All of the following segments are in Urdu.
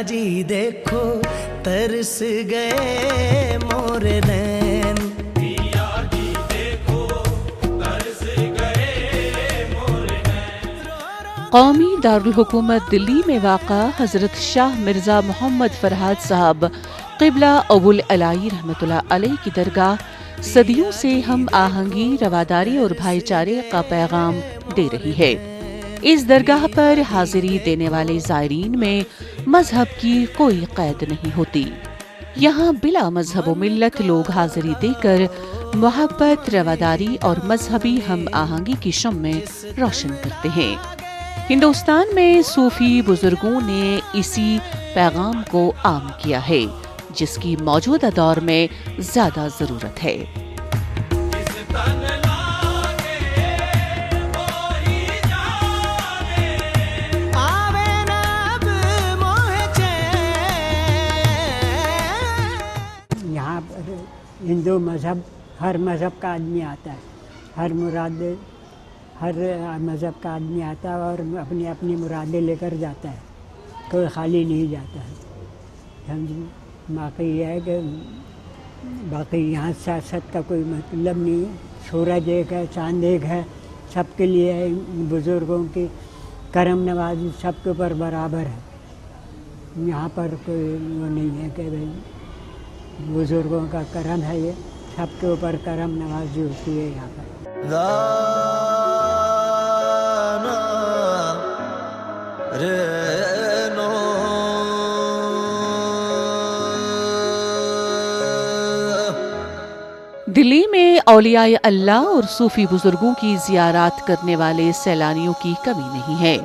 جی دیکھو ترس گئے مورے نین، پیا جی دیکھو ترس گئے مورے نین۔ قومی دارالحکومت دلی میں واقع حضرت شاہ مرزا محمد فرہاد صاحب قبلہ ابو العلائی رحمۃ اللہ علیہ کی درگاہ صدیوں سے ہم آہنگی، رواداری اور بھائی چارے کا پیغام دے رہی ہے۔ اس درگاہ پر حاضری دینے والے زائرین میں مذہب کی کوئی قید نہیں ہوتی۔ یہاں بلا مذہب و ملت لوگ حاضری دے کر محبت، رواداری اور مذہبی ہم آہنگی کی شمع روشن کرتے ہیں۔ ہندوستان میں صوفی بزرگوں نے اسی پیغام کو عام کیا ہے، جس کی موجودہ دور میں زیادہ ضرورت ہے۔ یہاں پر ہندو مذہب، ہر مذہب کا آدمی آتا ہے، ہر مذہب کا آدمی آتا ہے اور اپنی اپنی مرادیں لے کر جاتا ہے، کوئی خالی نہیں جاتا ہے۔ باقی یہ ہے کہ باقی یہاں سیاست کا کوئی مطلب نہیں ہے، سورج ایک ہے، چاند ایک ہے، سب کے لیے ہے۔ بزرگوں کی کرم نوازی سب کے اوپر برابر ہے، یہاں پر کوئی وہ نہیں ہے کہ بزرگوں کا کرم ہے، یہ سب کے اوپر کرم نوازی ہوتی ہے یہاں پر۔ دلی میں اولیاء اللہ اور صوفی بزرگوں کی زیارات کرنے والے سیلانیوں کی کمی نہیں ہے۔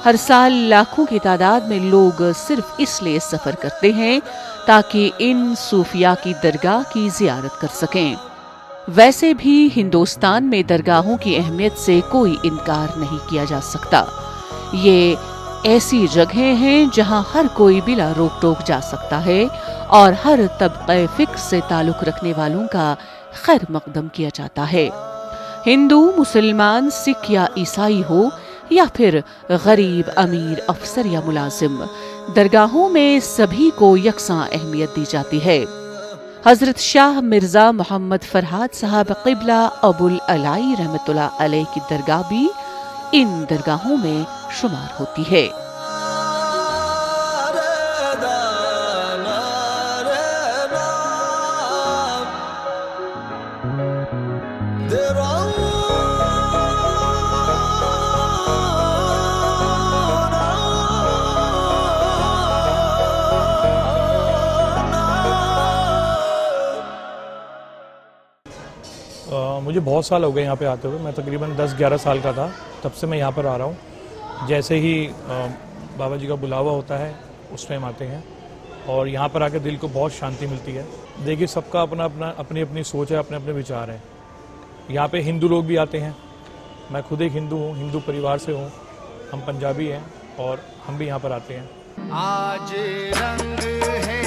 ہر سال لاکھوں کی تعداد میں لوگ صرف اس لیے سفر کرتے ہیں تاکہ ان صوفیاء کی درگاہ کی زیارت کر سکیں۔ ویسے بھی ہندوستان میں درگاہوں کی اہمیت سے کوئی انکار نہیں کیا جا سکتا۔ یہ ایسی جگہیں ہیں جہاں ہر کوئی بلا روک ٹوک جا سکتا ہے اور ہر طبقہ فکر سے تعلق رکھنے والوں کا خیر مقدم کیا جاتا ہے۔ ہندو، مسلمان، سکھ یا عیسائی ہو یا پھر غریب، امیر، افسر یا ملازم، درگاہوں میں سبھی کو یکساں اہمیت دی جاتی ہے۔ حضرت شاہ مرزا محمد فرہاد صاحب قبلہ ابو العلائی رحمۃ اللہ علیہ کی درگاہ بھی ان درگاہوں میں شمار ہوتی ہے۔ مجھے بہت سال ہو گئے یہاں پہ آتے ہوئے، میں تقریباً 10-11 سال کا تھا تب سے میں یہاں پر آ رہا ہوں۔ جیسے ہی بابا جی کا بلاوا ہوتا ہے اس ٹائم آتے ہیں اور یہاں پر آ کے دل کو بہت شانتی ملتی ہے۔ دیکھیے سب کا اپنی اپنی سوچ ہے، اپنے اپنے وچار ہیں۔ یہاں پہ ہندو لوگ بھی آتے ہیں، میں خود ایک ہندو ہوں، ہندو پریوار سے ہوں، ہم پنجابی ہیں اور ہم بھی یہاں پر آتے ہیں۔ آج رنگ ہے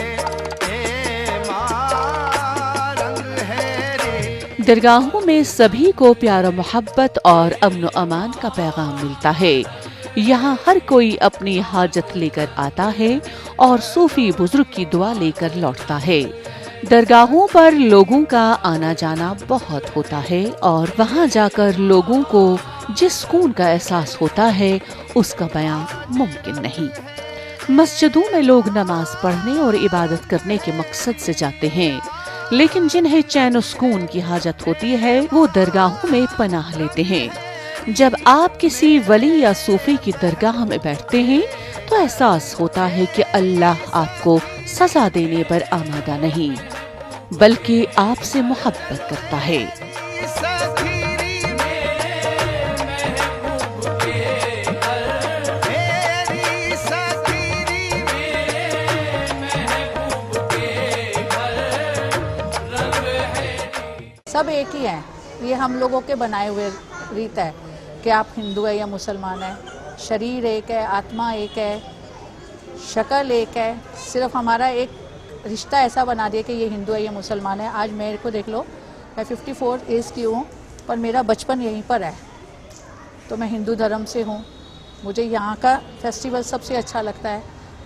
درگاہوں میں سبھی کو پیار و محبت اور امن و امان کا پیغام ملتا ہے۔ یہاں ہر کوئی اپنی حاجت لے کر آتا ہے اور صوفی بزرگ کی دعا لے کر لوٹتا ہے۔ درگاہوں پر لوگوں کا آنا جانا بہت ہوتا ہے اور وہاں جا کر لوگوں کو جس سکون کا احساس ہوتا ہے اس کا بیان ممکن نہیں۔ مسجدوں میں لوگ نماز پڑھنے اور عبادت کرنے کے مقصد سے جاتے ہیں، لیکن جنہیں چین و سکون کی حاجت ہوتی ہے وہ درگاہوں میں پناہ لیتے ہیں۔ جب آپ کسی ولی یا صوفی کی درگاہ میں بیٹھتے ہیں تو احساس ہوتا ہے کہ اللہ آپ کو سزا دینے پر آمادہ نہیں، بلکہ آپ سے محبت کرتا ہے۔ سب ایک ہی ہیں، یہ ہم لوگوں کے بنائے ہوئے ریت ہے کہ آپ ہندو ہے یا مسلمان ہے، شریر ایک ہے، آتما ایک ہے، شکل ایک ہے، صرف ہمارا ایک رشتہ ایسا بنا دیا کہ یہ ہندو ہے یا مسلمان ہے۔ آج میرے کو دیکھ لو، میں 54 ایج کی ہوں پر میرا بچپن یہیں پر ہے، تو میں ہندو دھرم سے ہوں۔ مجھے یہاں کا فیسٹیول سب سے اچھا لگتا ہے،